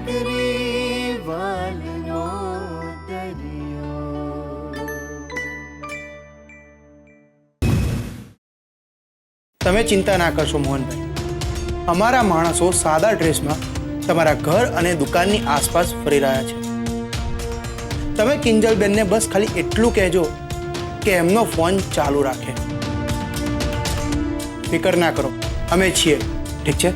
દીકરી વાલનો દરિયો. તમે ચિંતા ના કરશો મોહનભાઈ, અમારા માણસો સાદા ડ્રેસમાં તમારા ઘર અને દુકાનની આસપાસ ફરી રહ્યા છે. તમે કિંજલબેનને બસ ખાલી એટલું કહેજો કે એમનો ફોન ચાલુ રાખે. ફિકર ના કરો, અમે છીએ. ઠીક છે?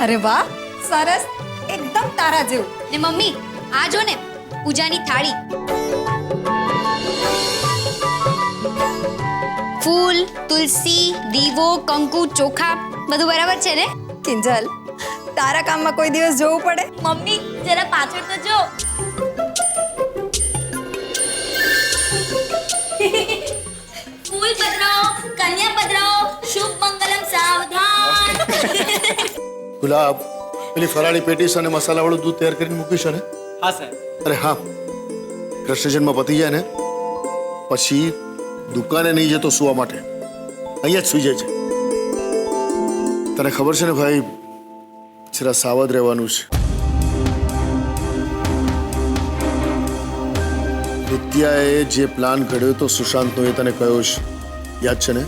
અરે વાહ, સરસ, એકદમ તારા જેવું. ને મમ્મી, આ જો ને પૂજાની થાળી. ફૂલ, તુલસી, દીવો, કંકુ, ચોખા બધું બરાબર છે ને? કિંજલ, તારા કામમાં કોઈ દિવસ જોવું પડે? મમ્મી જરા પાછળ તો જો. ફૂલ પધરાવો, કન્યા પધરાવો, શુભ મંગલમ સાવધાન. ગુલાબ, પેલી ફરાળી પેટીસ અને મસાલાવાળું દૂધ તૈયાર કરીને મૂક્યું છે ને? હા સર. અરે હા, કૃષ્ણ જન્મ પતી જાય ને પછી દુકાને નહીં જતો સુવા માટે, અહીંયા જ સુઈ જાય છે. તને ખબર છે ને ભાઈ, જરા સાવધ રહેવાનું છે. નિત્યાએ જે પ્લાન ઘડ્યો તો સુશાંતનો, એ તને કહ્યો છે, યાદ છે ને?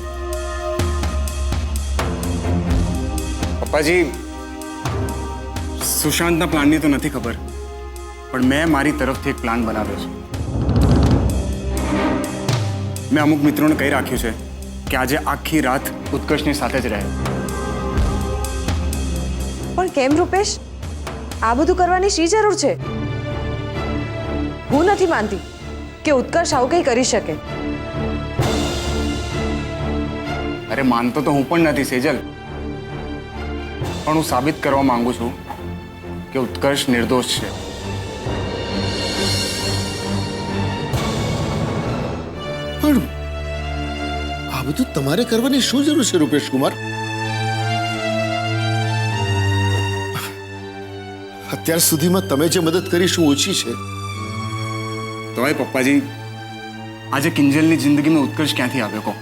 પપ્પાજી, સુશાંતના પ્લાનની તો નથી ખબર, પણ મેં મારી તરફથી એક પ્લાન બનાવ્યો છે. મેં અમુક મિત્રોને કહી રાખ્યું છે કે આજે આખી રાત ઉત્કર્ષની સાથે જ રહે. પણ કેમ રૂપેશ, આ બધું કરવાની શી જરૂર છે? હું નથી માનતી કે ઉત્કર્ષ આવું કંઈ કરી શકે. અરે માનતો તો હું પણ નથી સેજલ, પણ હું સાબિત કરવા માંગુ છું કે ઉત્કર્ષ નિર્દોષ છે. પણ આ બધું તમારે કરવાની શું જરૂર છે રૂપેશ કુમાર? અત્યાર સુધીમાં તમે જે મદદ કરી શું ઓછી છે? તોય પપ્પાજી, આજે કિંજલની જિંદગીમાં ઉત્કર્ષ ક્યાંથી આવ્યો કહો?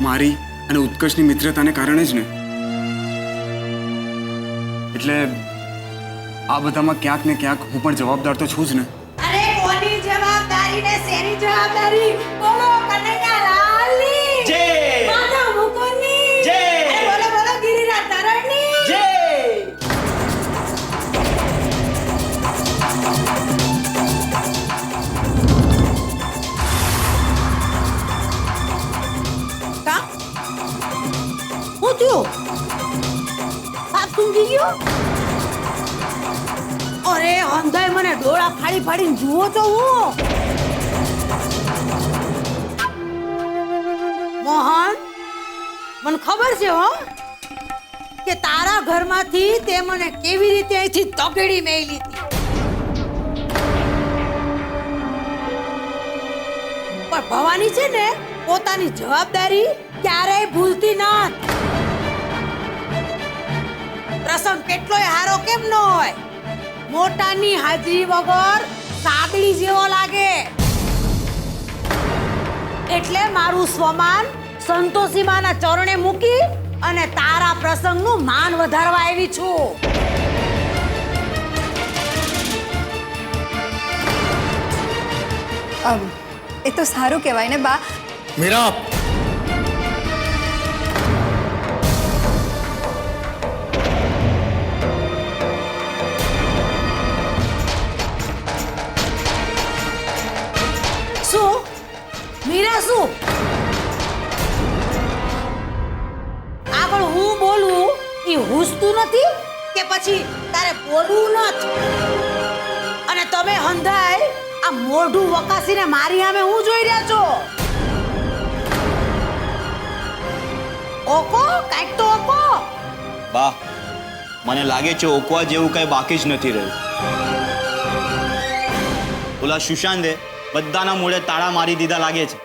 મારી અને ઉત્કર્ષની મિત્રતાને કારણે જ ને. એટલે આ બધામાં ક્યાંક ને ક્યાંક હું પણ જવાબદાર તો છું જ ને. અરે કોની જવાબદારી ને શેની જવાબદારી? બોલો કનૈયા લાલની જય! માધવ મુકુંદની જય! અરે બોલો બોલો ગિરિરાજ ધરણની જય! કા હું થયું? આપ ઊંઘી ગયો? અરે અંધાય મને ડોળા ફાડી ફાડીને જુઓ તો હું. મોહન, મને ખબર છે હો કે તારા ઘરમાંથી તે મને કેવી રીતે અહીંથી તગડી મેલી હતી. પણ ભવાની છે ને પોતાની જવાબદારી ક્યારેય ભૂલતી નથી. પ્રસંગ કેટલોય હારો કેમ ન હોય, મોટાની હાજરી વગર સાદડી જેવો લાગે. એટલે મારું સ્વમાન સંતોષીમાના ચરણે મૂકી અને તારા પ્રસંગનું માન વધારવા આવી છું. એ તો સારું કહેવાય ને બા. મીરા, શું મીરા, શું આગળ હું બોલું એ એ હુસતું નથી કે પછી તારે બોલવું નથી? અને તમે હંધાય આ મોઢું વકાસીને મારી સામે હું જોઈ રહ્યા છો? ઓકો કાંઈક તો ઓકો. બા મને લાગે છે ઓકવા જેવું કઈ બાકી જ નથી રહ્યું. ઓલા સુશાંતે બધાના મોઢે તાળા મારી દીધા લાગે છે.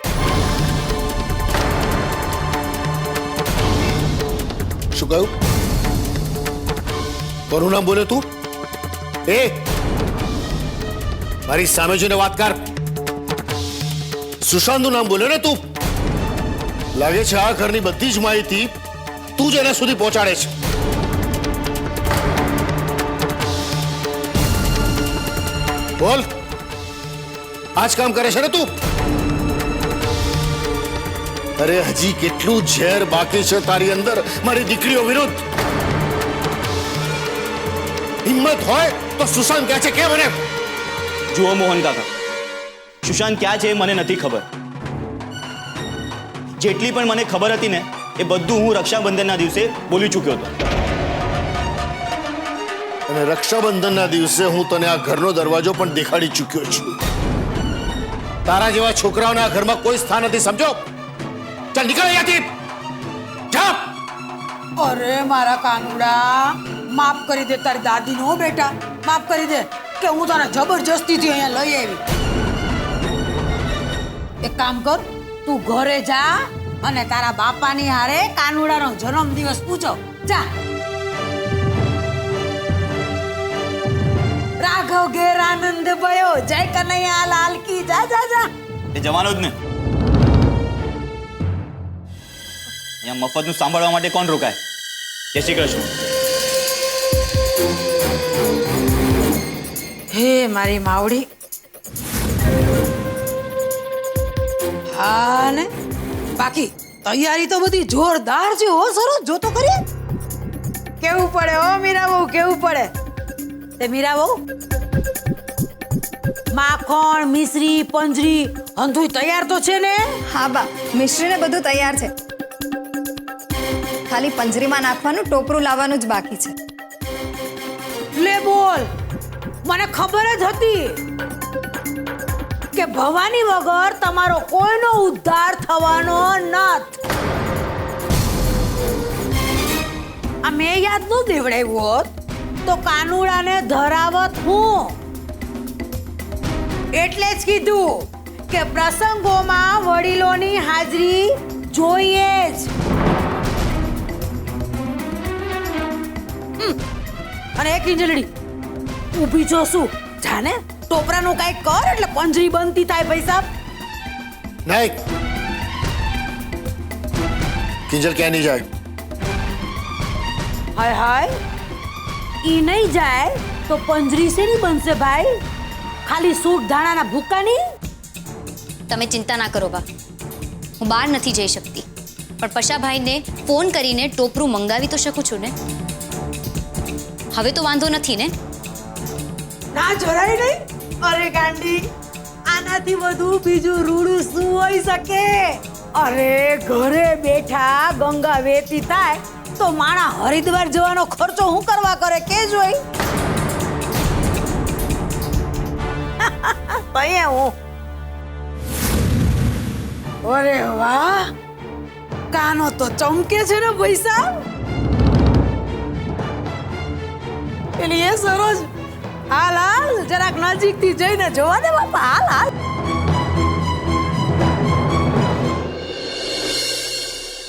શું કહ્યું? કોનું નામ બોલે તું? એ મારી સામે જોઈને વાત કર. સુશાંતનું નામ બોલ્યો ને તું? લાગે છે આ ઘરની બધી જ માહિતી તું જ એના સુધી પહોંચાડે છે. બોલ, આ જ કામ કરે છે ને તું? અરે હજી કેટલું ઝેર બાકી છે તારી અંદર મારી દીકરીઓ વિરુદ્ધ? હિંમત હોય તો સુશાંત ક્યાં છે કે મને? જુઓ મોહન કાકા, સુશાંત ક્યાં છે એ મને નથી ખબર. જેટલી પણ મને ખબર હતી ને એ બધું હું રક્ષાબંધનના દિવસે બોલી ચૂક્યો હતો. અને રક્ષાબંધનના દિવસે હું તને આ ઘરનો દરવાજો પણ દેખાડી ચૂક્યો છું. તારા જેવા છોકરાઓને આ ઘરમાં કોઈ સ્થાન નથી, સમજો? ચાલ નીકળ અહીંયાથી. જા. અરે મારા કાનુડા, માફ કરી દે તારી દાદી નો બેટા, માફ કરી દે કે હું તને જબરજસ્તીથી અહીંયા લઈ આવી. એક કામ કર, તું ઘરે જા અને તારા બાપાની હારે કાનુડાનો જન્મદિવસ પૂછો. જા. રાઘવ ઘેર આનંદ ભયો, જય કનૈયા લાલ કી. જા જા જા. એ જવાનો જ ને. અહીંયા મફતનું સાંભળવા માટે કોણ રોકાય? જય શ્રી કૃષ્ણ. હે મારી માવડી. હા ને બાકી તૈયારી તો બધી જોરદાર છે હો. સરસ જો તો કરીએ. કેવું પડે હો મીરા બહુ, કેવું પડે? તે મીરા બહુ માખણ, મિશ્રી, પંજરી હંધુય તૈયાર તો છે ને? હા બા, મિશ્રીને બધું તૈયાર છે. ખાલી પંજરીમાં નાખવાનું ટોપરું લાવવાનું જ બાકી છે. લે બોલ, મને ખબર જ હતી કે ભવાની વગર તમારો કોઈનો ઉદ્ધાર થવાનો નથી. આ મેં યાદ ન દેવડાવ્યું હોત તો કાનુડાને ધરાવત હું. એટલે જ કીધું કે પ્રસંગોમાં વડીલોની હાજરી જોઈએ જ. અને એક ઇંજલડી ઊભી છો શું? જાને ટોપરાનું કાંઈક કર એટલે પંજરી બનતી થાય. પૈસા નહીં, કિંજલ ક્યાં નહીં જાય. હાય હાય, ઈ નહીં જાય તો પંજરી શેની બનશે ભાઈ? ખાલી સૂટ ધાણાના ભૂકાની? તમે ચિંતા ના કરો બા, હું બહાર નથી જઈ શકતી, પણ પશાભાઈને ફોન કરીને ટોપરું મંગાવી તો શકું છું ને. હવે તો વાંધો નથી ને? ના જરાય નહીં. અરે ગાંડી, આનાથી વધુ બીજું રૂડું શું હોઈ શકે? અરે ઘરે બેઠા ગંગા વેતી થાય તો માણા હરિદ્વાર જવાનો ખર્ચો હું કરવા કરે કે જોઈ? અહીંયા હું. અરે વાહ, કાનો તો ચમકે છે ને પૈસા. પેલી એ સરોજ, હાલ હાલ જરાક નજીકથી જઈને જોવા દે બાપા. હાલ હાલ.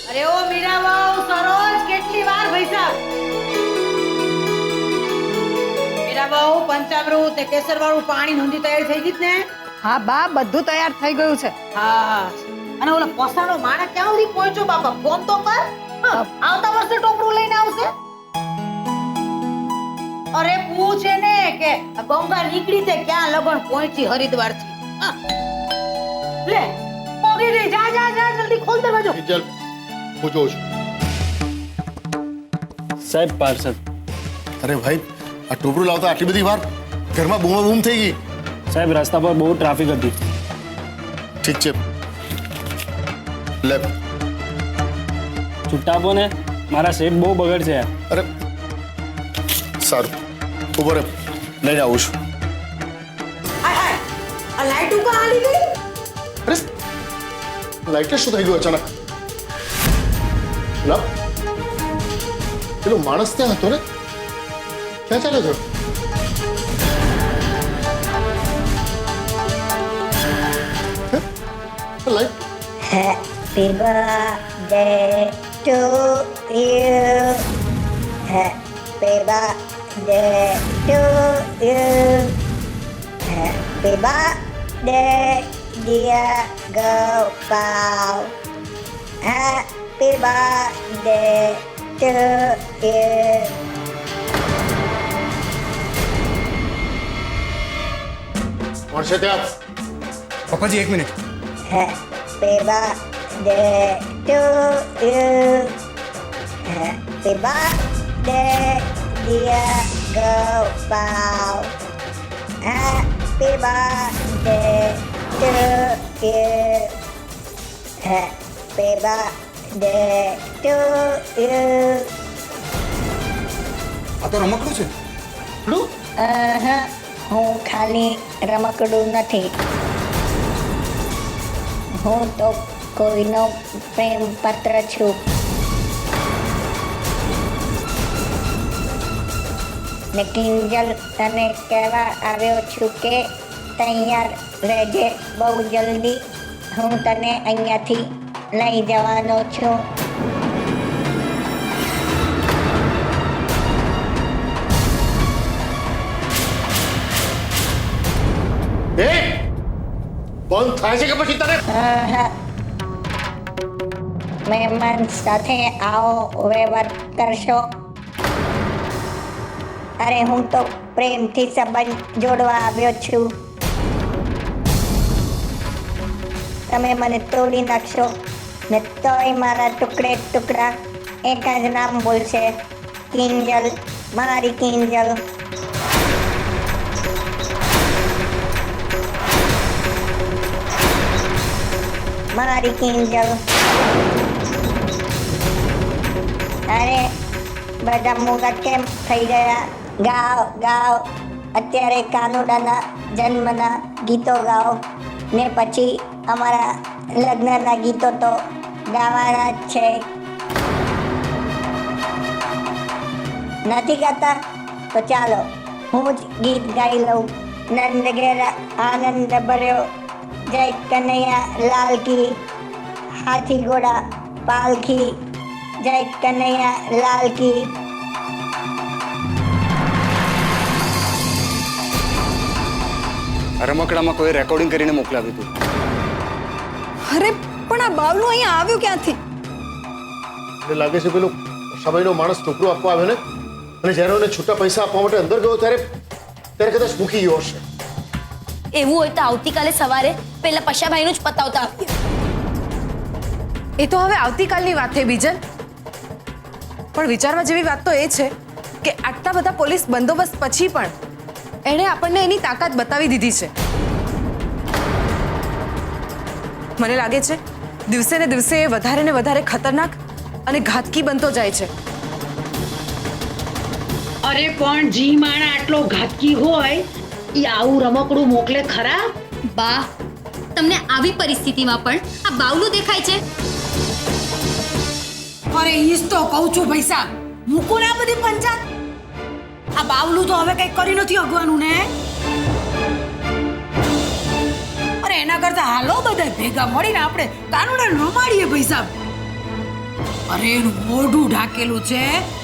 અરે ઓ મીરાબાઉ, સરોજ કેટલી વાર પૈસા? મીરાબાઉ, પંચામૃત તે કેસર વાળું પાણી નોંધી તૈયાર થઈ ગઈ ને? હા બા, બધું તૈયાર થઈ ગયું છે. હા. અને ઓલો પોસાનો માણસ ક્યાં સુધી પહોંચ્યો બાપા? ફોન તો કર. આવતા વર્ષે ટોપરું લઈને આવશે. અરે પૂછે ને કે ગંગા નીકળી તે ક્યાં લગન પહોંચી હરિદ્વાર થી. લે પોગી ગઈ. જા જા જા, જલ્દી ખોલ દરવાજો. કિંજલ, હું જોઉં છું. સાહેબ પાર્સલ. અરે ભાઈ, આ ટોપરું લાવતા આટલી બધી વાર ઘરમાં બૂમા બૂમ થઈ ગઈ. સાહેબ રસ્તા પર બહુ ટ્રાફિક હતી. ઠીક છે, લે. છૂટા આપો ને. મારા શેપ બહુ બગડશે યાર. અરે સારું ઉભો રે, લઈને આવું છું. હાય હાય આ લાઈટ ઉકા હાલી ગઈ. અરે લાઈટે શું થઈ ગયું અચાનક? લા પેલો માણસ ત્યાં હતો ને, ક્યાં ચાલે છે? હે? આ light Happy birthday to you. Happy birthday to you. Happy birthday, dear Gopal. Happy birthday to you. કોણ છે ત્યાં? પપ્પાજી એક minute. Happy birthday to you. Happy birthday, dear Gopal. Happy birthday to you. Happy birthday to you. આ તો રમકડું છે. હું ખાલી રમકડું નથી, હું તો કોઈનો પ્રેમ પત્ર છું. ને કિંજલ તને કહેવા આવ્યો છું કે તૈયાર રહેજે, બહુ જલ્દી હું તને અહીંયાથી લઈ જવાનો છું. એ બંધ થાય છે કે પછી તને? મહેમાન સાથે આવો વ્યવહાર કરશો? અરે હું તો પ્રેમથી સંબંધ જોડવા આવ્યો છું. તમે મને તોડી નાખશો ને તોય મારા ટુકડે ટુકડા એક જ નામ બોલશે, કિંજલ, મારી કિંજલ. મારી કિંજલ. અરે બધા મૂગા કેમ થઈ ગયા? ગાઓ ગાઓ, અત્યારે કાનુડાના જન્મના ગીતો ગાઓ ને પછી અમારા લગ્નના ગીતો તો ગાવાના જ છે. નથી ગાતા તો ચાલો હું જ ગીત ગાઈ લઉં. નંદ ઘેરા આનંદ ભર્યો, જય કનૈયા લાલ કી, હાથી ઘોડા પાલખી, જય કનૈયા લાલ કી. રમકડામાં કોઈ રેકોર્ડિંગ કરીને મોકલાવ્યું હતું. અરે પણ આ બાવલું અહીંયા આવ્યું ક્યાંથી? મને લાગે છે પેલો સમયનો માણસ ટોકરું આપવા આવ્યો ને, અને જ્યારે એને છૂટા પૈસા આપવા માટે અંદર ગયો ત્યારે કદાચ મૂકી ગયો હશે. એવું હોય તો આવતીકાલે સવારે પેલા પશાભાઈનું જ પતાવતા આવીએ. એ તો હવે આવતીકાલની વાત છે બીજલ. પણ વિચારવા જેવી વાત તો એ છે કે આટલા બધા પોલીસ બંદોબસ્ત પછી પણ એણે આપણને એની તાકાત બતાવી દીધી છે. મને લાગે છે દિવસે ને દિવસે એ વધારે ને વધારે ખતરનાક અને ઘાતકી બનતો જાય છે. અરે પણ જી માણા આટલો ઘાતકી હોય ઈ આવું રમકડું મોકલે ખરા? બા, તમને આવી પરિસ્થિતિમાં પણ આ બાવલું દેખાય છે? અરે ઈજ તો કહું છું પૈસા મૂકો ને આ બધી પંચાયત. આ બાવલું તો હવે કઈ કરી નથી અગવાનું ને. અરે એના કરતા હાલો બધા ભેગા મળીને આપણે કાનુડા રમાડીએ પૈસા. અરે એનું મોઢું ઢાકેલું છે,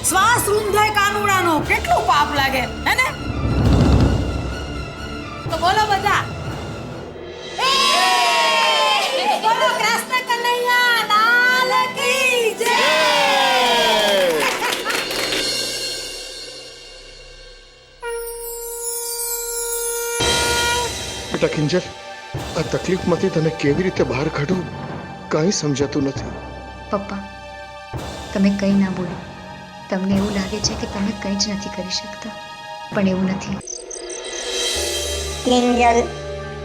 શ્વાસ રૂંધાય કાનુડાનો, કેટલું પાપ લાગે હે ને? તો બોલો બધા, બોલો કૃષ્ણ કનૈયા લાલ કી જય. બેટા કિંજલ, આ તકલીફમાંથી તને કેવી રીતે બહાર કાઢું કાંઈ સમજાતું નથી. પપ્પા, તમે કંઈ ના બોલો. તમને એવું લાગે છે કે તમે કંઈ જ નથી કરી શકતા, પણ એવું નથી. કિંજલ,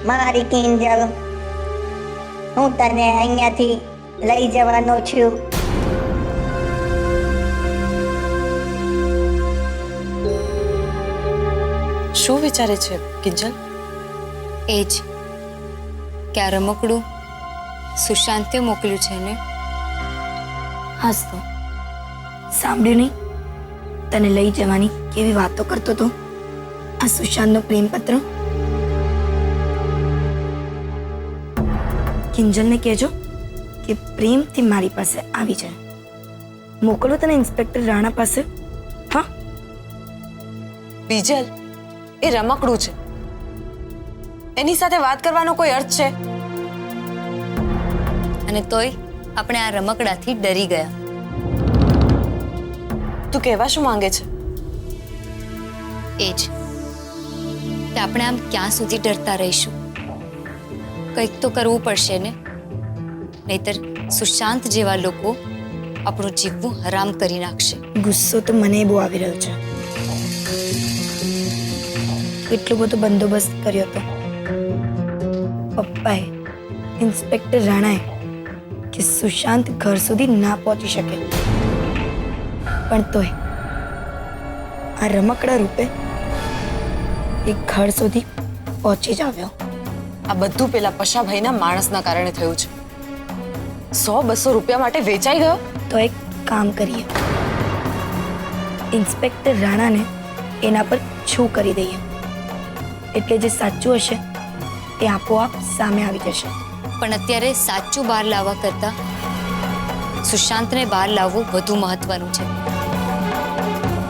મારી કિંજલ, હું તને અહીંયાથી લઈ જવાનો છું. શું વિચારે છે કિંજલ? એ જ કે આ રમકડું સુશાંતે મોકલ્યું છે ને. હાસ તો સાંભળ્યું નહીં? તને લઈ જવાની કેવી વાતો કરતો હતો આ સુશાંતનો પ્રેમપત્ર. કિંજલને કહેજો કે પ્રેમથી મારી પાસે આવી જાય. મોકલો તને ઇન્સ્પેક્ટર રાણા પાસે. હા, બીજલ, એ રમકડું છે, એની સાથે વાત કરવાનો કોઈ અર્થ છે? અને તોય આપણે આ રમકડાથી ડરી ગયા. તું કહેવા શું માંગે છે? એ જ કે આપણે આમ ક્યાં સુધી ડરતા રહીશું? કંઈક તો કરવું પડશે ને, નહીતર સુશાંત જેવા લોકો આપણું જીવવું હરામ કરી નાખશે. ગુસ્સો તો મને બહુ આવી રહ્યો છે. કેટલો બધો બંદોબસ્ત કર્યો હતો પપ્પાએ, ઇન્સ્પેક્ટર રાણાએ, કે સુશાંત ઘર સુધી ના પહોંચી શકે. પણ તોય આ રમકડા રૂપે એ ઘર સુધી પહોંચી જ આવ્યો. આ બધું પેલા પશાભાઈના માણસના કારણે થયું છે. 100-200 રૂપિયા માટે વેચાઈ ગયો. તો એક કામ કરીએ, ઇન્સ્પેક્ટર રાણાને એના પર છું કરી દઈએ, એટલે જે સાચું હશે એ આપોઆપ સામે આવી જશે. પણ અત્યારે સાચું બહાર લાવવા કરતા સુશાંતને બહાર લાવવું વધુ મહત્વનું છે.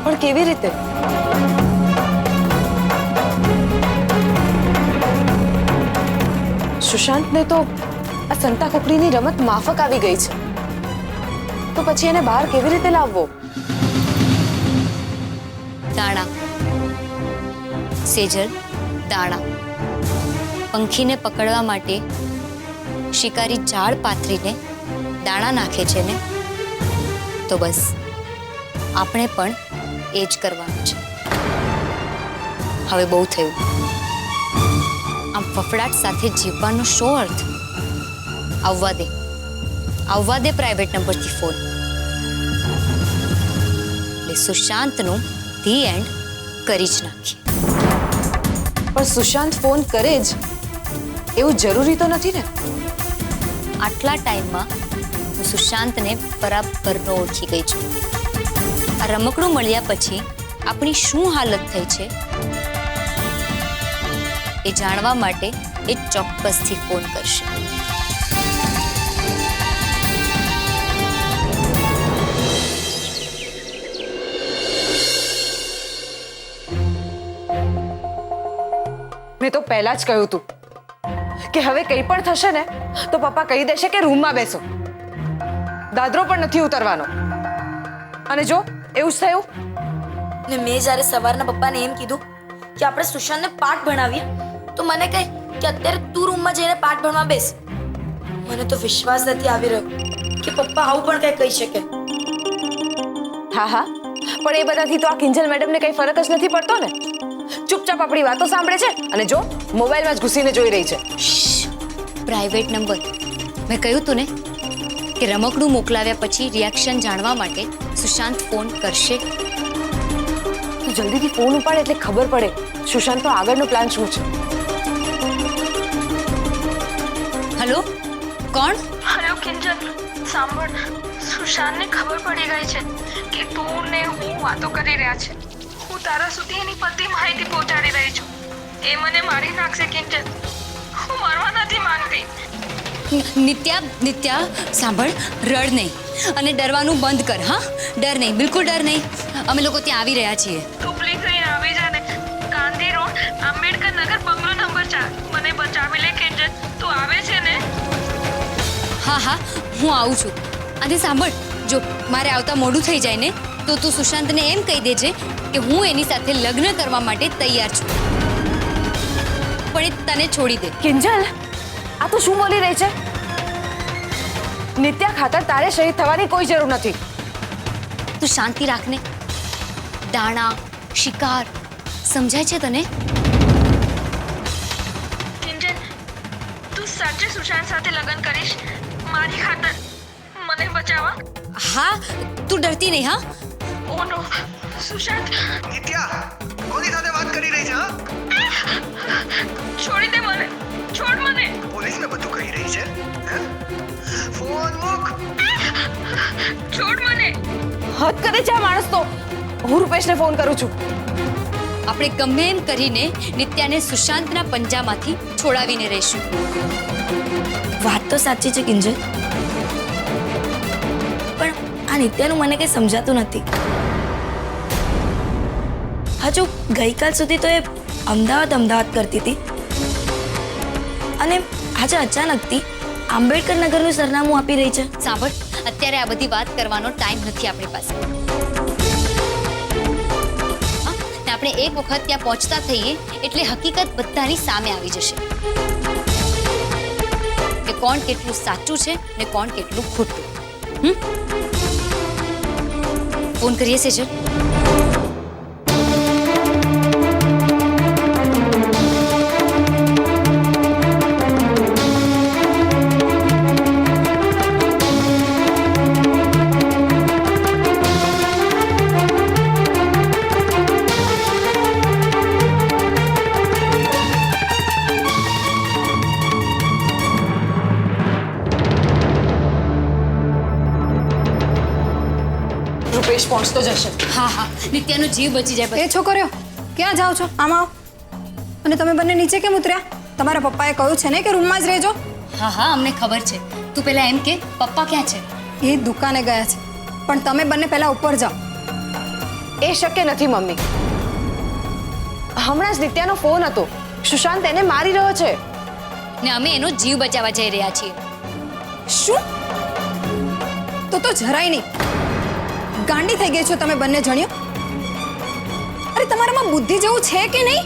પણ કેવી રીતે? સુશાંતને તો આ સંતા કુકડીની રમત માફક આવી ગઈ છે, તો પછી એને બહાર કેવી રીતે લાવવો? દાણા, સેજલ, દાણા. પંખીને પકડવા માટે શિકારી ઝાડ પાથરીને દાણા નાખે છે ને, તો બસ આપણે પણ એ જ કરવાનું છે. હવે બહુ થયું. આમ ફફડાટ સાથે જીવવાનો શો અર્થ? આવવા દે પ્રાઇવેટ નંબરથી ફોન. એટલે સુશાંતનું ધી એન્ડ કરી જ નાખીએ. પણ સુશાંત ફોન કરે જ એવું જરૂરી તો નથી ને? આટલા ટાઈમમાં હું સુશાંતને બરાબરનો ઓળખી ગઈ છું. આ રમકડું મળ્યા પછી આપણી શું હાલત થઈ છે એ જાણવા માટે એ ચોક્કસથી ફોન કરશે. મેં તો પહેલા જ કહ્યું હતું કે હવે કંઈ પણ થશે ને તો પપ્પા કહી દેશે કે રૂમમાં બેસો, દાદરો પણ નથી ઉતરવાનો. અને જો એવું જ થયું ને મેં જ્યારે સવારના પપ્પાને એમ કીધું કે આપણે સુશાંતને પાઠ ભણાવીએ, તો મને કહે કે અત્યારે તું રૂમમાં જઈને પાઠ ભણવા બેસ. મને તો વિશ્વાસ નથી આવી રહ્યો કે પપ્પા આવું પણ કંઈ કહી શકે. હા, પણ એ બધાથી તો આ કિંજલ મેડમને કંઈ ફરક જ નથી પડતો ને. ચૂપચાપ આપણી વાતો સાંભળે છે અને જો મોબાઈલમાં જ ઘૂસીને જોઈ રહી છે. Private number. મેં કહ્યું તું ને કે રમકડું મોકલાવ્યા પછી રિએક્શન જાણવા માટે સુશાંત ફોન કરશે. તું જલ્દીથી ફોન ઉપાડ એટલે ખબર પડે સુશાંતનો આગળનો પ્લાન શું છે. હેલો, કોણ? હેલો કિંજલ, સાંભળ. સુશાંતને ખબર પડી ગઈ છે કે તું ને હું વાતો કરી રહ્યા છે. હું તારા સુધી એની બધી માહિતી પહોંચાડી રહી છું. એ મને મારી નાખશે કિંજલ. હું મરવા નથી માંગતી. નિત્યા, સાંભળ, રડ નહીં અને ડરવાનું બંધ કર. હા, ડર નહીં, બિલકુલ ડર નહીં. અમે લોકો ત્યાં આવી રહ્યા છીએ. તું પ્લીઝ અહીં આવી જા ને. ગાંધી રોડ, આંબેડકર નગર, બંગલો નંબર 4. મને બચાવી લે કિંજલ. તું આવે છે ને? હા, હું આવું છું. અને સાંભળ, જો મારે આવતા મોડું થઈ જાય ને તો તું સુશાંતને એમ કહી દેજે કે હું એની સાથે લગ્ન કરવા માટે તૈયાર છું, પણ એ તને છોડી દે. કિંજલ, આ તું શું બોલી રહી છે? નિત્યા ખાતર તારે શહીદ થવાની કોઈ જરૂર નથી. તું શાંતિ રાખને. દાણા, શિકાર, સમજાય છે તને? કિંજલ, તું સાચે સુશાંત સાથે લગ્ન કરીશ મારી ખાતર? મને બચાવવા? હા, તું ડરતી નહીં. હા, ઓ નો, સુશાંત. નિત્યા, કોની સાથે વાત કરી રહી છે? હા, છોડી દે મને, છોડ મને. પોલીસને બધું કહી રહી છે હે? ફોન મૂક. છોડ મને. હદ કરે છે આ માણસ તો. હું રૂપેશને ફોન કરું છું. આપણે ગમે એમ કરીને નિત્યાને સુશાંતના પંજામાંથી છોડાવીને રહીશું. વાત તો સાચી છે કિંજલ, પણ આ નિત્યાનું મને કંઈ સમજાતું નથી. હજુ ગઈકાલ સુધી તો એ અમદાવાદ કરતી હતી અને આજે અચાનકથી આંબેડકર નગરનું સરનામું આપી રહી છે. સાંભળ, અત્યારે આ બધી વાત કરવાનો ટાઈમ નથી આપણી પાસે. હા, ને આપણે એક વખત ત્યાં પહોંચતા થઈએ એટલે હકીકત બધાની સામે આવી જશે કે કોણ કેટલું સાચું છે ને કોણ કેટલું ખોટું. ફોન કરીએ છે. રૂપેશ પહોંચતો જશે. હા હા, નિત્યાનો જીવ બચી જાય. એ છોકરીઓ ક્યાં જાઓ છો? આમ આવો. અને તમે બંને નીચે કેમ ઉતર્યા? તમારા પપ્પાએ કહ્યું છે ને કે રૂમમાં જ રહેજો. હા હા, અમને ખબર છે. તું પહેલા એમ કે પપ્પા ક્યાં છે? એ દુકાને ગયા છે, પણ તમે બંને પહેલા ઉપર જાઓ. એ શક્ય નથી મમ્મી. હમણાં જ નિત્યાનો ફોન હતો. સુશાંત એને મારી રહ્યો છે ને અમે એનો જીવ બચાવવા જઈ રહ્યા છીએ. શું? તો જરાય નહીં. ગાંડી થઈ ગઈ છો તમે બંને જણ્યો. અરે તમારામાં બુદ્ધિ જેવું છે કે નહીં?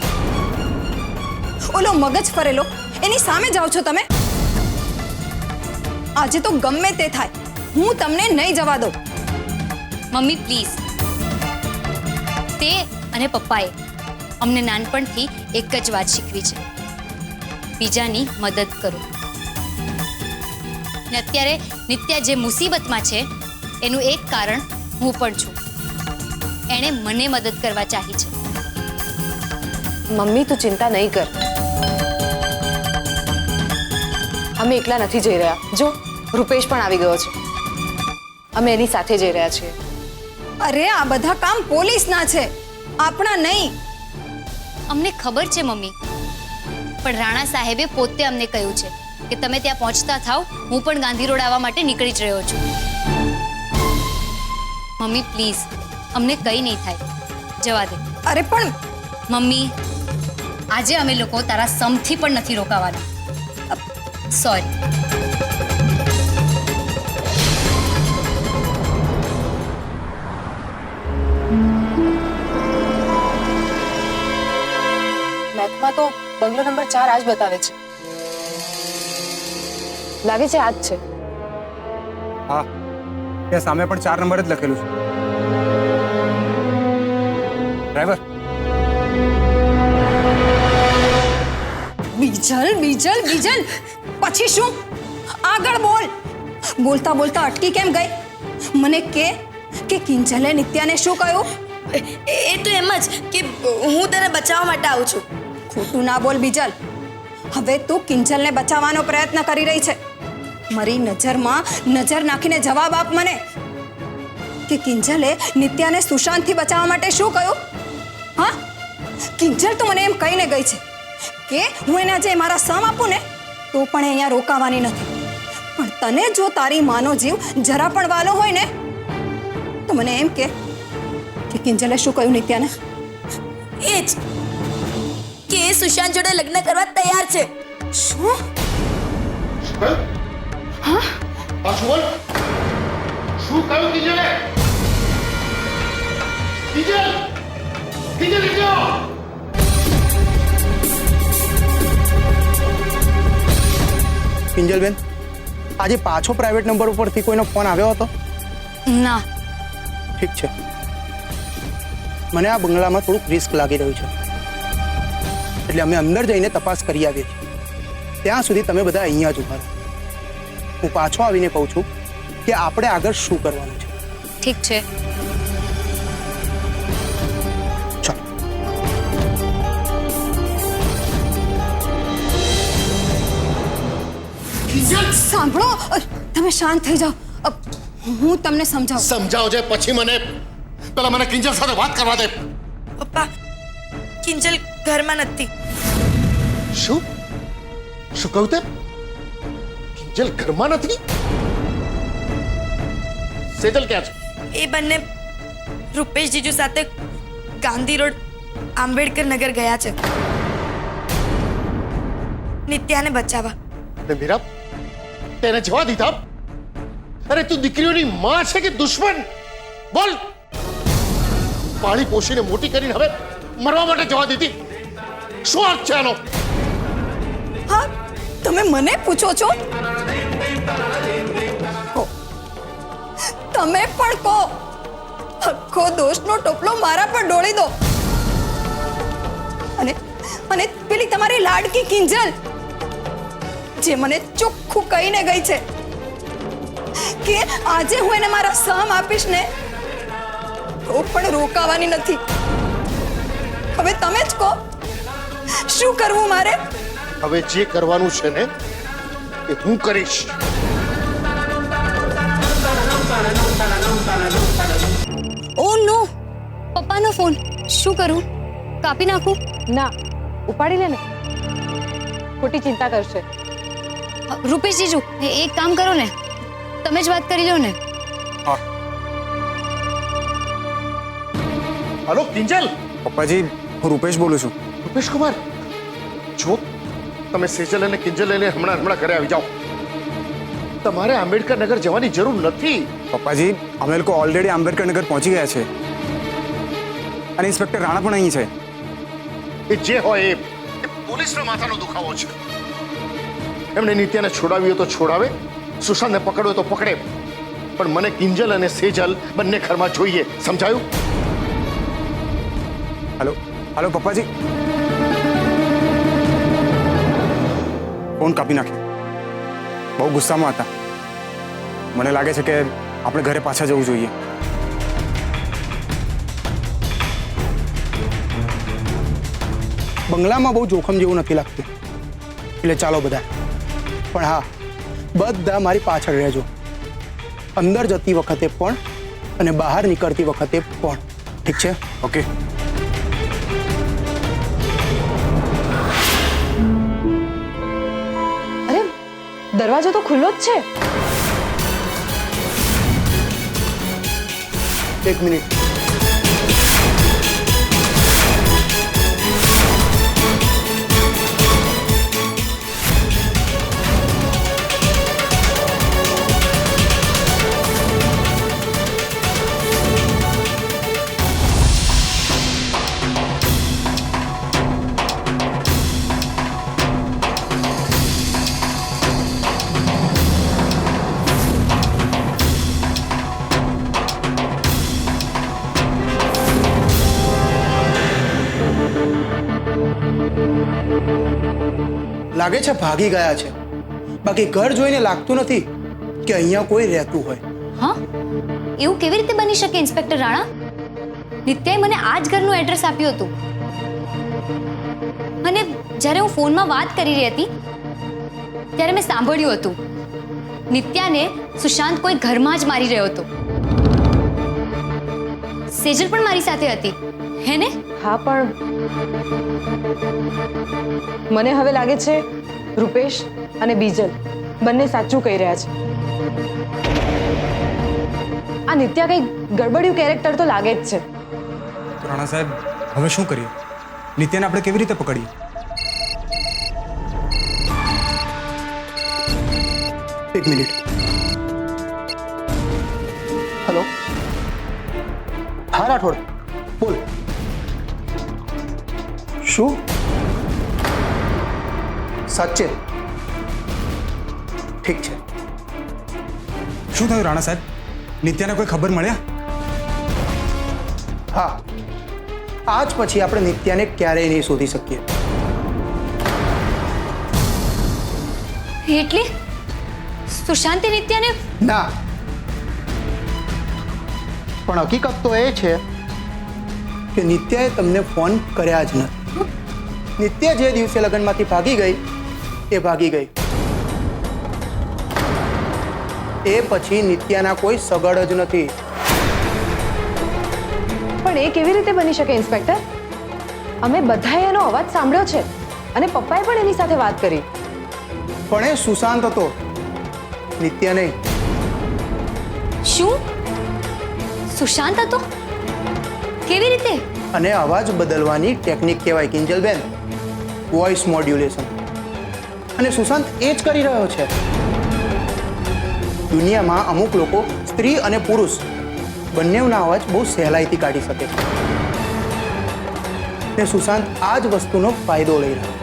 ઓલો મગજ ફરેલો એની સામે જાઓ છો તમે. આજે તો ગમે તે થાય, હું તમને નહીં જવા દઉં. Mummy please. તે અને પપ્પાએ અમને નાનપણથી એક જ વાત શીખવી છે, બીજાની મદદ કરો. ને અત્યારે નિત્યા જે મુસીબતમાં છે એનું એક કારણ હું પણ છું. એણે મને મદદ કરવા ચાહી છે. મમ્મી તું ચિંતા નહીં કર. અમે એકલા નથી જઈ રહ્યા. જો રૂપેશ પણ આવી ગયો છે. અમે એની સાથે જઈ રહ્યા છીએ. અરે આ બધા કામ પોલીસના છે, આપણા નહીં. અમને ખબર છે મમ્મી, પણ રાણા સાહેબે પોતે અમને કહ્યું છે કે તમે ત્યાં પહોંચતા થાવ, હું પણ ગાંધી રોડ આવવા માટે નીકળી જ રહ્યો છું. મમ્મી પ્લીઝ, અમને કંઈ નહીં થાય, જવા દે. અરે પણ મમ્મી, આજે અમે લોકો તારા સમથી પણ નથી રોકાવાના. સોરી. મેથમાં તો બંગલો નંબર 4 આજ બતાવે છે. લાગે છે આજ છે. હા, ત્યાં સામે પણ 4 નંબર જ લખેલું છે. ડ્રાઈવર. બીજલ પછી શું? આગળ બોલ. બોલતા બોલતા અટકી કેમ ગઈ? મને કે કિંજલે નિત્યાને શું કહ્યું? એ તો એમ જ કે હું તને બચાવવા માટે આવું છું. ખોટું ના બોલ બીજલ. હવે તું કિંજલને બચાવવાનો પ્રયત્ન કરી રહી છે. મારી નજરમાં નજર નાખીને જવાબ આપ મને કે કિંજલે નિત્યાને સુશાંતથી બચાવવા માટે શું કહ્યું? હા, કિંજલ તો મને એમ કહીને ગઈ છે કે હું એને આજે મારા સમ આપું ને તો પણ અહીંયા રોકાવાની નથી. પણ તને જો તારી માનો જીવ જરા પણ વાલો હોય ને તો મને એમ કે કિંજલે શું કહ્યું નિત્યાને? એ જ કે એ સુશાંત જોડે લગ્ન કરવા તૈયાર છે. શું? હા? શું કહ્યું કિંજલે? કિંજલ કિંજલબેન, આજે પાછો પ્રાઇવેટ નંબર ઉપરથી કોઈનો ફોન આવ્યો હતો? ના. ઠીક છે. મને આ બંગલામાં થોડુંક રિસ્ક લાગી રહ્યું છે, એટલે અમે અંદર જઈને તપાસ કરી આવીએ છીએ. ત્યાં સુધી તમે બધા અહીંયા જ ઉભા રહો. હું પાછો આવીને કહું છું કે આપણે આગળ શું કરવાનું છે. ઠીક છે. ચાલો. સાંભળો તમે શાંત થઈ જાઓ હું તમને સમજાવું સમજાવજે પછી મને પેલા મને કિંજલ સાથે વાત કરવા દે. પપ્પા કિંજલ ઘરમાં નથી. શું શું કહું તે? કિંજલ ઘરમાં નથી? સેજલ ક્યાં છે? એ બંને રૂપેશ જીજુ સાથે ગાંધી રોડ આંબેડકર નગર ગયા છે નિત્યાને બચાવવા. ને મીરા તેને જવા દીધા? અરે તું દીકરીઓની માં છે કે દુશ્મન? બોલ. પાળી પોષીને મોટી કરીને હવે મરવા માટે જવા દીધી. શું અર્થ છે આનો? હા તમે મને પૂછો છો તમે પણ કહો આખો દોષનો ટોપલો મારા પર ઢોળી દો અને અને પેલી તમારી લાડકી કિંજલ જે મને ચોખ્ખું કહીને ગઈ છે કે આજે હું એને મારા સહમ આપીશ ને તો પણ રોકાવાની નથી. હવે તમે જ કહો શું કરવું મારે? હવે જે કરવાનું છે ને એ હું કરીશ. ઓ નો પપ્પાનો ફોન. શું કરું? કાપી નાખું? ના ઉપાડી લે ને ખોટી ચિંતા કરશે. રૂપેશ જીજુ એક કામ કરો ને તમે જ વાત કરી લો ને. હલો કિંજલ. પપ્પાજી હું રૂપેશ બોલું છું. રૂપેશ કુમાર જો તમે સેજલ અને કિંજલ લઈને હમણાં ઘરે આવી જાઓ. તમારે આંબેડકર નગર જવાની જરૂર નથી. પપ્પાજી અમે લોકો ઓલરેડી આંબેડકર નગર પહોંચી ગયા છે અને ઇન્સ્પેક્ટર રાણા પણ અહીં છે. એ જે હોય એ પોલીસનો માથાનો દુખાવો છે. એમણે નિત્યાને છોડાવી તો છોડાવે, સુશાંતને પકડ્યો તો પકડે, પણ મને કિંજલ અને સેજલ બંને ઘરમાં જોઈએ. સમજાયું? હલો હલો પપ્પાજી ફોન કાપી નાખ્યો. બહુ ગુસ્સામાં હતા. મને લાગે છે કે આપણે ઘરે પાછા જવું જોઈએ. બંગલામાં બહુ જોખમ જેવું નથી લાગતું એટલે ચાલો બધા. પણ હા બધા મારી પાછળ રહેજો, અંદર જતી વખતે પણ અને બહાર નીકળતી વખતે પણ. ઠીક છે? ઓકે. અરે દરવાજો તો ખુલ્લો જ છે. એક મિનિટ. લાગે છે ભાગી ગયા છે, બાકી ઘર જોઈને લાગતું નથી કે અહીંયા કોઈ રહેતું હોય. હા એવું કેવી રીતે બની શકે ઇન્સ્પેક્ટર રાણા? નિત્યાએ મને આ જ ઘરનું એડ્રેસ આપ્યું હતું અને જ્યારે હું ફોનમાં વાત કરી રહી હતી ત્યારે મેં સાંભળ્યું હતું નિત્યાને સુશાંત કોઈ ઘરમાં જ મારી રહ્યો હતો. સેજલ પણ મારી સાથે હતી હે ને? હા પણ મને હવે લાગે છે રૂપેશ અને બીજલ બંને સાચું કહી રહ્યા છે. આ નિત્યા કઈ ગડબડિયું કેરેક્ટર તો લાગે જ છે. રાણા સાહેબ હવે શું કરીએ? નિત્યાને આપણે કેવી રીતે પકડીએ? એક મિનિટ. હેલો હા રાઠોડ બોલ. શું સાચે? ઠીક છે. શું થયું રાણા સાહેબ? નિત્યાને કોઈ ખબર મળ્યા? હા આજ પછી આપણે નિત્યાને ક્યારેય નહીં શોધી શકીએ. એટલે સુશાંતે નિત્યાને? ના પણ હકીકત તો એ છે કે નિત્યાએ તમને ફોન કર્યા જ નથી. નિત્યા જે દિવસે લગ્નમાંથી ભાગી ગઈ એ ભાગી ગઈ. એ પછી નિત્યાના કોઈ સગડ જ નથી. પણ એ કેવી રીતે બની શકે ઇન્સ્પેક્ટર? અમે બધાએ એનો અવાજ સાંભળ્યો છે અને પપ્પાએ પણ એની સાથે વાત કરી. પણ એ સુશાંત હતો, નિત્યા નહીં. શું સુશાંત હતો? કેવી રીતે? અને અવાજ બદલવાની ટેકનિક કહેવાય કિંજલબેન, વોઇસ મોડ્યુલેશન. અને સુશાંત એ જ કરી રહ્યો છે. દુનિયામાં અમુક લોકો સ્ત્રી અને પુરુષ બંનેના અવાજ બહુ સહેલાઈથી કાઢી શકે છે. ને સુશાંત આ જ વસ્તુનો ફાયદો લઈ રહ્યો છે.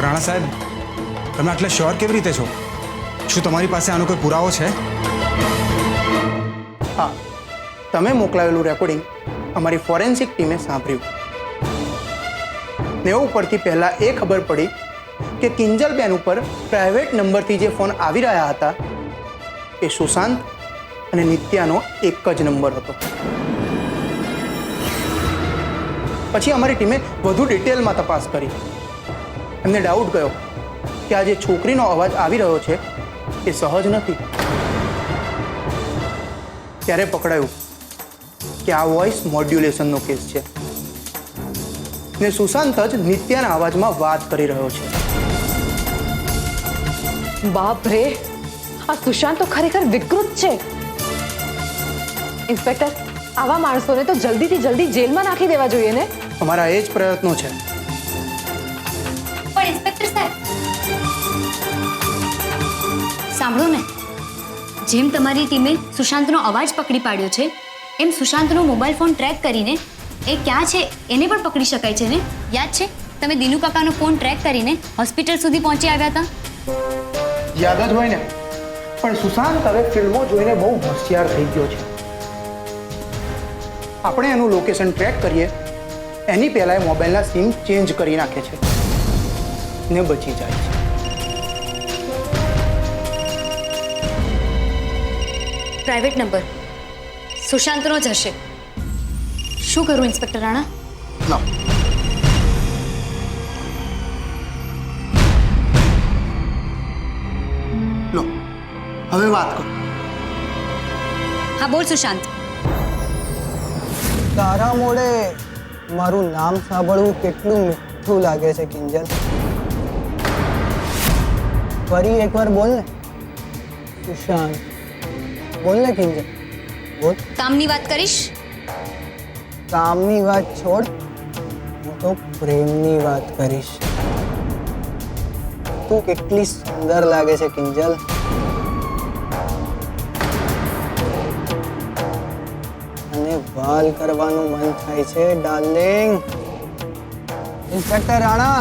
રાણા સાહેબ, તમે આટલા શ્યોર કેવી રીતે છો? શું તમારી પાસે આનો કોઈ પુરાવો છે? હા, તમે મોકલાવેલું રેકોર્ડિંગ અમારી ફોરેન્સિક ટીમે સાંભળ્યું. ને ઉપરથી પહેલાં એ ખબર પડી કે કિંજલબેન ઉપર પ્રાઇવેટ નંબરથી જે ફોન આવી રહ્યા હતા એ સુશાંત અને નિત્યાનો એક જ નંબર હતો. પછી અમારી ટીમે વધુ ડિટેલમાં તપાસ કરી. એમને ડાઉટ ગયો કે આ જે છોકરીનો અવાજ આવી રહ્યો છે એ સહજ નથી. ત્યારે પકડાયું કે આ વોઇસ મોડ્યુલેશનનો કેસ છે ને સુશાંત જ નિત્યાના અવાજમાં વાત કરી રહ્યો છે. બાપ રે, આ સુશાંત તો ખરેખર વિકૃત છે. ઇન્સ્પેક્ટર, આવા માણસોને તો જલ્દીથી જલ્દી જેલમાં નાખી દેવા જોઈએ ને. અમારા એ જ પ્રયત્નો છે. પણ ઇન્સ્પેક્ટર સાહેબ સાંભળો ને, જેમ તમારી ટીમે સુશાંતનો અવાજ પકડી પાડ્યો છે એમ સુશાંતનો મોબાઈલ ફોન ટ્રેક કરીને એ ક્યાં છે એને પણ પકડી શકાય છે ને. યાદ છે તમે દિનુ કાકાનો ફોન ટ્રેક કરીને હોસ્પિટલ સુધી પહોંચી આવ્યા હતા? યાદ જ હોય ને. પણ સુશાંત હવે ફિલ્મો જોઈને બહુ હોશિયાર થઈ ગયો છે. આપણે એનું લોકેશન ટ્રેક કરીએ એની પહેલાં મોબાઈલના સિમ ચેન્જ કરી નાખે છે ને બચી જાય છે. પ્રાઇવેટ નંબર સુશાંતનો જ હશે. શું કરું ઇન્સ્પેક્ટર રાણા? ના, લો હવે વાત કરો. હા બોલ સુશાંત. તારા મોડે મારું નામ સાંભળવું કેટલું મીઠું લાગે છે કિંજલ. ફરી એકવાર બોલ ને, સુશાંત. બોલ ને કિંજલ, બોલ. કામની વાત કરીશ? કામની વાત છોડ, હું તો પ્રેમની વાત કરીશ. તું કેટલી સુંદર લાગે છે કિંજલ. અને વાલ કરવાનું મન થાય છે ડાર્લિંગ. ઇન્સ્પેક્ટર રાણા,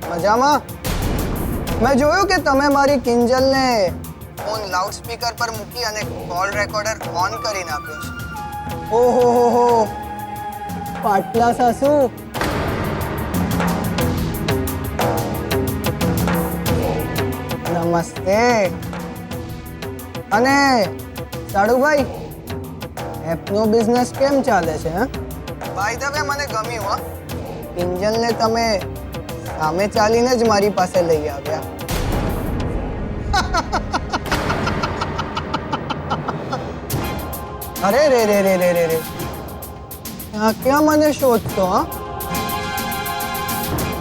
મજામાં? મેં જોયું કે તમે મારી કિંજલને ફોન લાઉડસ્પીકર પર મૂકી અને કોલ રેકોર્ડર ઓન કરીને આપ્યો છે. ઓહો હો હો, પાટલા સાસુ. નમસ્તે. અને સાડુભાઈ, એપનો બિઝનેસ કેમ ચાલે છે? બાય ધ વે, મને ગમ્યું હો. કિંજલને તમે સામે ચાલીને જ મારી પાસે લઈ આવ્યા. અરે રે રે રે રે રે રે, ક્યાં મને શોધતો? હા,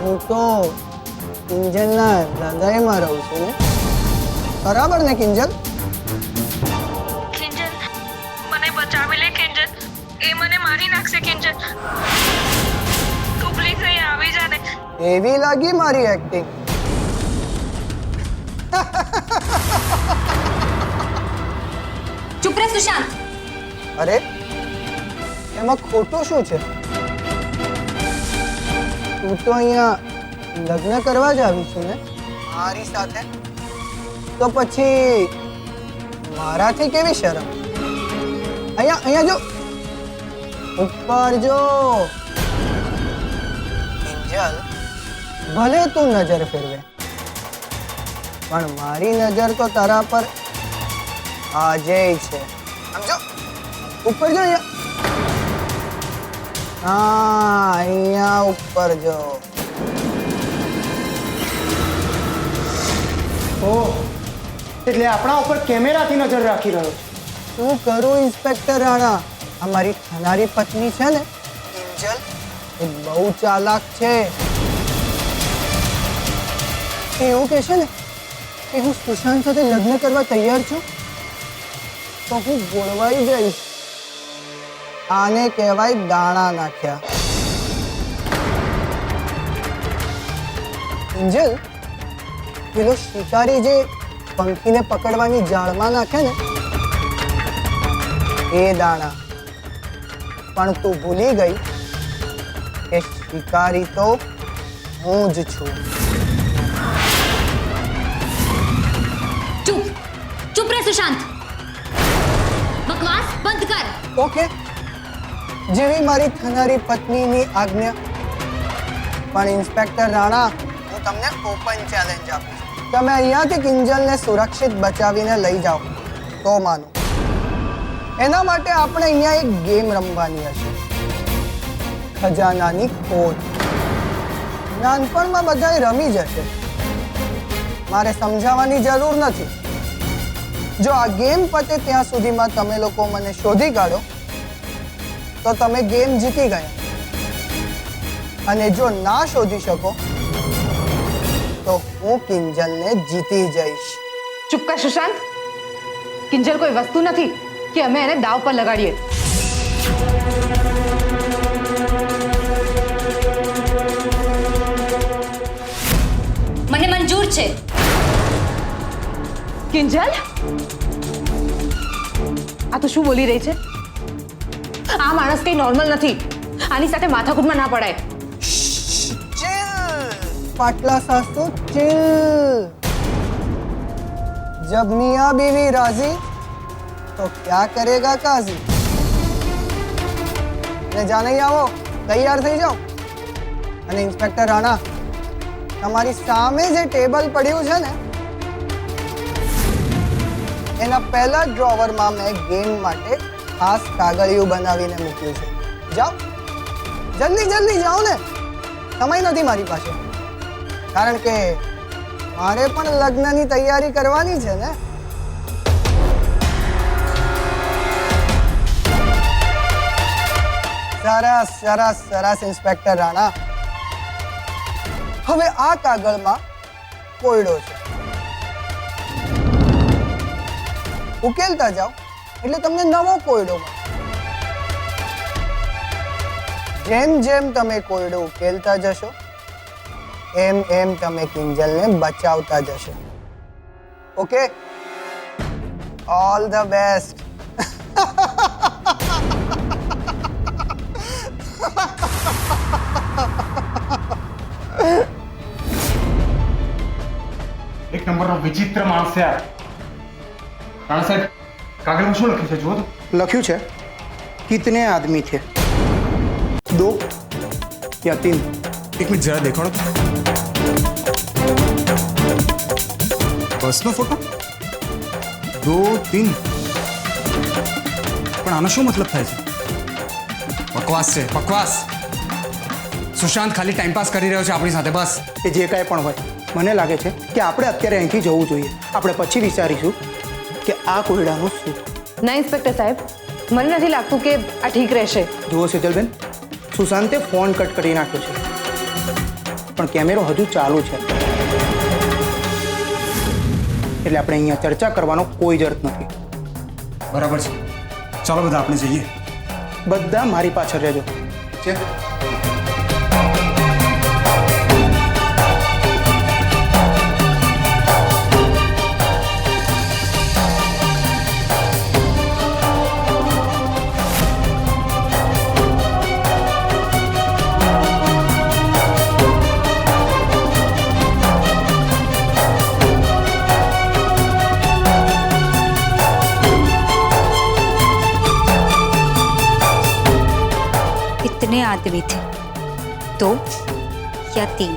હું તો કિંજલના હૃદયમાં રહું છું ને. બરાબર ને કિંજલ? કિંજલ, મને બચાવી લે કિંજલ. એ મને મારી નાખશે કિંજલ. તું પ્લીઝ અહીંયા આવી જા ને. એવી લાગી મારી એક્ટિંગ? ચૂપ રહે સુશાંત. અરે, એમાં ખોટું શું છે? તું તો અહીંયા લગ્ન કરવા જ આવી છું ને મારી સાથે, તો પછી મારાથી કેવી શરમ? અહીંયા અહીંયા જો, ઉપર જો. કિંજલ, ભલે તું નજર ફેરવે, પણ મારી નજર તો તારા પર આજે છે. સમજો? ઉપર જો અહીંયા. હા, અહીંયા ઉપર જો. ઓહ, એટલે આપણા ઉપર કેમેરાથી નજર રાખી રહ્યો છે. શું કરું ઇન્સ્પેક્ટર રાણા? અમારી થનારી પત્ની છે ને કિંજલ, એ બહુ ચાલાક છે. એ એવું કહેશે ને કે હું સુશાંત સાથે લગ્ન કરવા તૈયાર છું તો હું ગોળવાઈ જઈશ. આને કહેવાય દાણા નાખ્યા. કિંજલ, પેલો શિકારી જે પંખીને પકડવાની જાળમાં નાખે ને એ દાણા. પણ તું ભૂલી ગઈ કે શિકારી તો હું જ છું. ચૂપ ચૂપ રહે સુશાંત, બકવાસ બંધ કર. ઓકે, જેવી મારી થનારી પત્નીની આજ્ઞા. પણ ઇન્સ્પેક્ટર રાણા, હું તમને ઓપન ચેલેન્જ આપું છું. તમે અહીંયાથી કિંજલને સુરક્ષિત બચાવીને લઈ જાઓ તો માનો. એના માટે આપણે અહીંયા એક ગેમ રમવાની હશે, ખજાનાની ખોજ. નાનપણમાં બધાએ રમી જશે, મારે સમજાવવાની જરૂર નથી. જો આ ગેમ પતે ત્યાં સુધીમાં તમે લોકો મને શોધી કાઢો તો તમે ગેમ જીતી ગયા, અને જો ના શોધી શકો તો હું કિંજલને જીતી જઈશ. ચૂપ કર સુશાંત. કિંજલ કોઈ વસ્તુ નથી કે અમે એને દાવ પર લગાડીએ. મને મંજૂર છે. કિંજલ, આ તો શું બોલી રહી છે? આ માણસ કઈ નોર્મલ નથી. આની સાથે માથાકૂટમાં ના પડાય. पाटला सासू चिल. जब मियाँ बीवी राजी तो क्या करेगा काजी. ने जाने ही आओ, तैयार થઈ જાઓ. અને ઇન્સ્પેક્ટર રાણા, તમારી સામે જે ટેબલ પડ્યું છે ને એના પહેલા ડ્રોવરમાં મેં ગેમ માટે ખાસ કાગળિયું બનાવીને મૂક્યું છે. જાઓ, જલ્દી જલ્દી જાઓ ને, સમય નથી મારી પાસે. કારણ કે મારે પણ લગ્નની તૈયારી કરવાની છે ને. સરસ સરસ સરસ ઇન્સ્પેક્ટર રાણા. હવે આ કાગળમાં કોયડો છે, ઉકેલતા જાઓ એટલે તમને નવો કોયડો મળે. જેમ જેમ તમે કોયડો ઉકેલતા જશો એમ એમ તમે કિંજલને બચાવતા જશો. Okay, all the best. એક નંબરનો વિચિત્ર માણસ છે યાર. રાણા સાહેબ, કાગળમાં શું લખ્યું છે જુઓ તો. લખ્યું છે, કિતને આદમી થે, 2 या 3. એક મિનિટ જરા દેખાડો તો. બસનો ફોટો 2 3. પણ આનો શું મતલબ થાય છે? બકવાસ છે, બકવાસ. સુશાંત ખાલી ટાઈમ પાસ કરી રહ્યો છે આપણી સાથે, બસ. એ જે કાંઈ પણ હોય, મને લાગે છે કે આપણે અત્યારે અહીંથી જવું જોઈએ. આપણે પછી વિચારીશું કે આ કોયડાનું શું. ના ઇન્સ્પેક્ટર સાહેબ, મને નથી લાગતું કે આ ઠીક રહેશે. જુઓ સેજલબેન, સુશાંતે ફોન કટ કરી નાખ્યો છે, પણ કેમેરો હજુ ચાલુ છે, એટલે આપણે અહીંયા ચર્ચા કરવાનો કોઈ જરૂર નથી. બરાબર છે, ચાલો બધા આપણે જઈએ. બધા મારી પાછળ રહેજો. છે कितने आदमी थे, 2 या 3.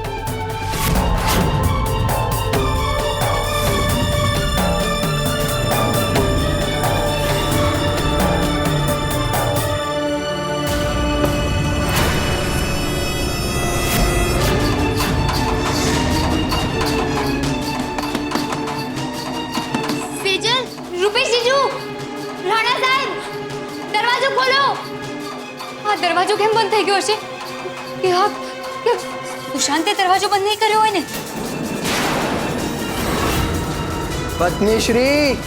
આ દરવાજો કેમ બંધ થઈ ગયો હશે? કે સુશાંતે દરવાજો બંધ નહીં કર્યો હોય ને? પત્ની શ્રી